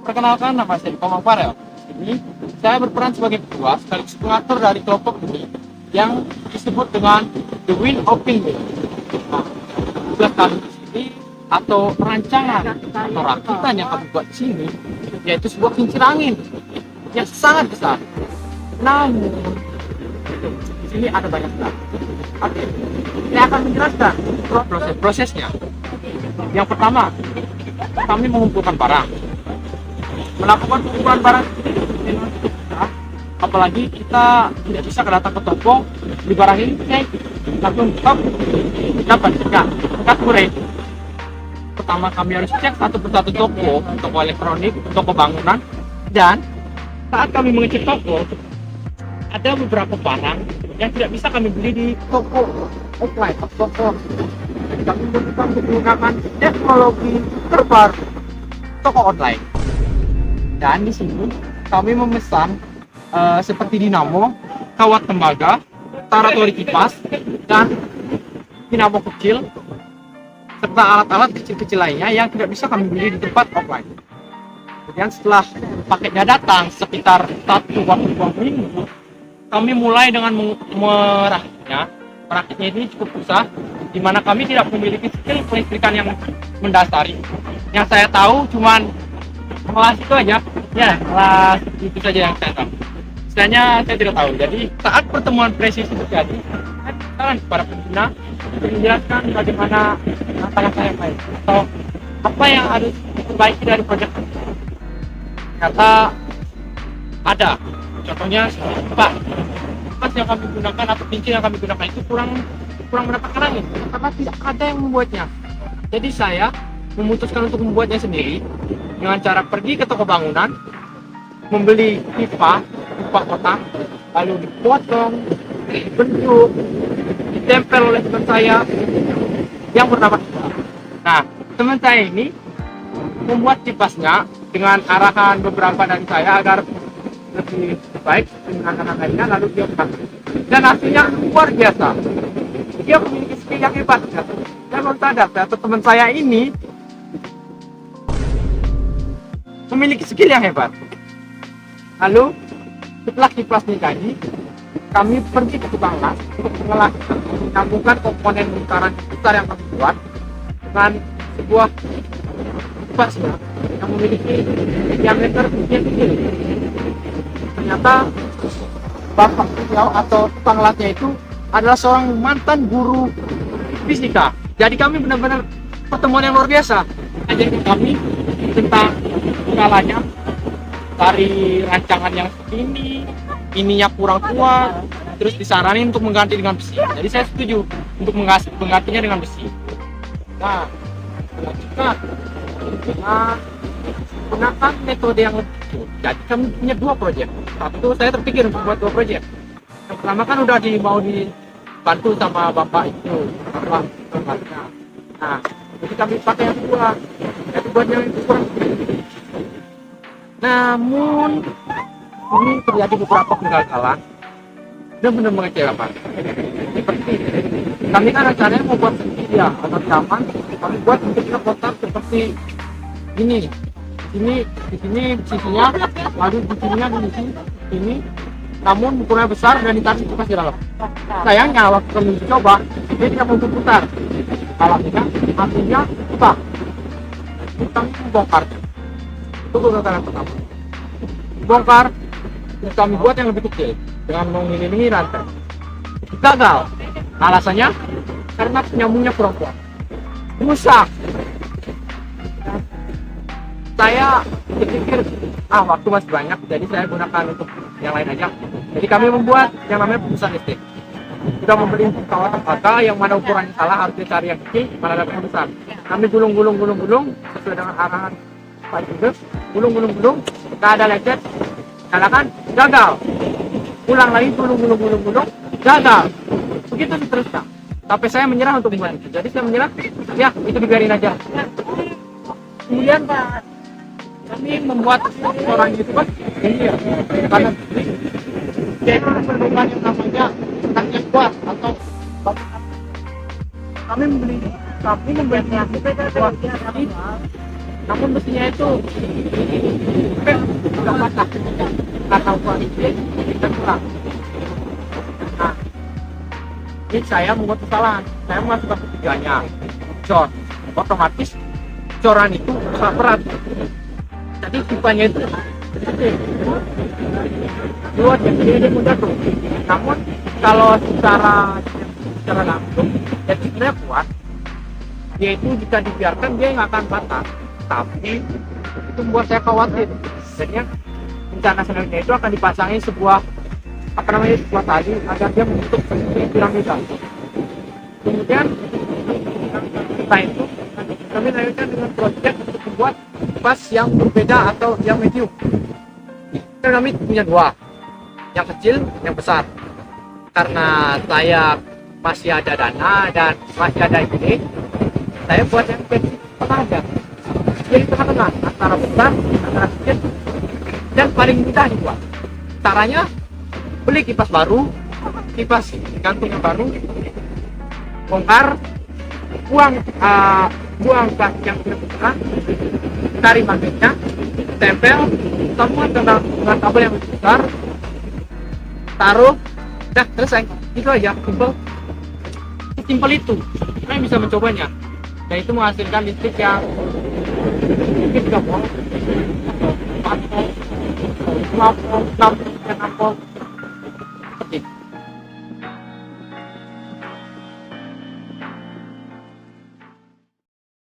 Perkenalkan, nama saya Komang Farel. Ini saya berperan sebagai ketua sekaligus pengatur dari kelompok ini yang disebut dengan The Wind of Penguin. Nah, tugas kami di sini atau rancangan atau rakitan yang kami buat di sini yaitu sebuah kincir angin yang sangat besar. Namun di sini ada banyak hal. Oke, saya akan menjelaskan prosesnya. Yang pertama, kami mengumpulkan barang. Melakukan pengumpulan barang ini, apalagi kita tidak bisa datang ke toko di barang ini, tapi untuk dapat tingkat kuret. Pertama kami harus cek satu persatu toko elektronik, toko bangunan, dan saat kami mengecek toko, ada beberapa barang yang tidak bisa kami beli di toko offline atau toko. Jadi kami menggunakan teknologi terbaru toko online. Dan di sini kami memesan seperti dinamo, kawat tembaga, taratori kipas, dan dinamo kecil, serta alat-alat kecil-kecil lainnya yang tidak bisa kami beli di tempat offline. Kemudian setelah paketnya datang sekitar 1 waktu 2 minggu, kami mulai dengan merakitnya. Merakitnya ini cukup susah, di mana kami tidak memiliki skill kelistrikan yang mendasari. Yang saya tahu cuman kelas itu aja, ya kelas itu saja yang saya tahu. Sisanya saya tidak tahu. Jadi saat pertemuan presisi terjadi, saya berjalan kepada pengguna untuk menjelaskan bagaimana tantangan saya main atau apa yang harus diperbaiki dari proyek ini. Ternyata ada, contohnya Pak, kipas yang kami gunakan atau kincir yang kami gunakan itu kurang mendapatkan angin karena tidak ada yang membuatnya. Jadi saya memutuskan untuk membuatnya sendiri dengan cara pergi ke toko bangunan, membeli pipa kotak, lalu dipotong, dibentuk, ditempel oleh teman saya yang bernama Ipa. Nah, teman saya ini membuat kipasnya dengan arahan beberapa dari saya agar lebih baik dengan lainnya, lalu dia pakai. Dan hasilnya luar biasa. Dia memiliki skill yang hebat. Saya baru sadar, ternyata teman saya ini memiliki skill yang hebat. Lalu setelah kipasnya jadi, kami pergi ke tukang las untuk menyambungkan komponen lingkaran besar yang kami buat dengan sebuah kipasnya yang memiliki diameter yang kecil. Ternyata bapak beliau atau tukang lasnya itu adalah seorang mantan guru fisika. Jadi kami benar-benar pertemuan yang luar biasa. Jadi kami tentang skalanya dari rancangan yang segini, ininya kurang kuat, terus disaranin untuk mengganti dengan besi. Jadi saya setuju untuk menggantinya dengan besi. Nah, selanjutnya gunakan metode yang lebih kecil. Jadi kami punya 2 proyek. Satu saya terpikir untuk buat 2 proyek. Yang pertama kan udah mau dibantu sama bapak itu, bapak tempatnya. Nah, jadi kami pakai yang kedua. Jadi buat yang itu kurang. Namun ini terjadi beberapa kegagalan dan benar mengecewakan. Seperti kami kan rencananya mau buat sendiri ya, atau nyaman. Kami buat bentuknya kotak seperti ini. Di sini sisinya, lalu di sininya di sini. Namun ukurannya besar dan ditarik kipas di dalam. Sayangnya waktu kami coba, dia tidak mampu putar. Alatnya, artinya kita membongkar. Itu kegagalan pertama. Bongkar, terus kami buat yang lebih kecil dengan mengiringi rantai. Gagal. Alasannya karena penyambungnya kurang kuat, rusak. Saya berpikir, waktu masih banyak, jadi saya gunakan untuk yang lain aja. Jadi kami membuat yang namanya perusahaan listrik. Sudah membeli kawat tembaga yang mana ukurannya salah, harus dicari yang kecil, mana dapat yang besar. Kami gulung sesuai dengan arahan Pak Judus, gulung, nggak ada lecet, nyalakan, gagal. Ulang lagi, gulung, gagal. Begitu seterusnya. Sampai saya menyerah untuk membuat itu. Jadi saya menyerah, ya itu dibiarin aja. Kemudian kami membuat orang YouTuber ini ya, karena dia memerlukan yang namanya tangga kuat atau kami membeli yang kuat ini namun mesinnya itu nggak patah karena ukuran ini kita kurang. Nah, ini saya membuat kesalahan, saya memasukkan ketiganya cor, otomatis coran itu sangat berat, jadi pipanya itu luas ya, jadi dia mudah tuh. Namun kalau secara langsung ya sebenarnya kuat, dia itu jika dibiarkan dia nggak akan patah, tapi itu membuat saya khawatir. Jadinya rencana selanjutnya itu akan dipasangi sebuah sebuah tali agar dia menutup piramida. Kemudian setelah itu kami lanjutkan dengan proyek untuk membuat kipas yang berbeda atau yang medium. Kan kami punya dua, yang kecil, yang besar. Karena saya masih ada dana dan masih ada ide, saya buat yang versi tengah aja. Jadi tengah-tengah antara besar, antara kecil, dan paling mudah dibuat. Caranya beli kipas baru, kipas gantung yang baru, bongkar, buang plastik yang tidak berguna, tarik magnetnya, tempel semua dengan kabel yang besar, taruh, dah selesai. Itu aja, simpel itu. Kalian bisa mencobanya, dan itu menghasilkan listrik yang mungkin 3 volt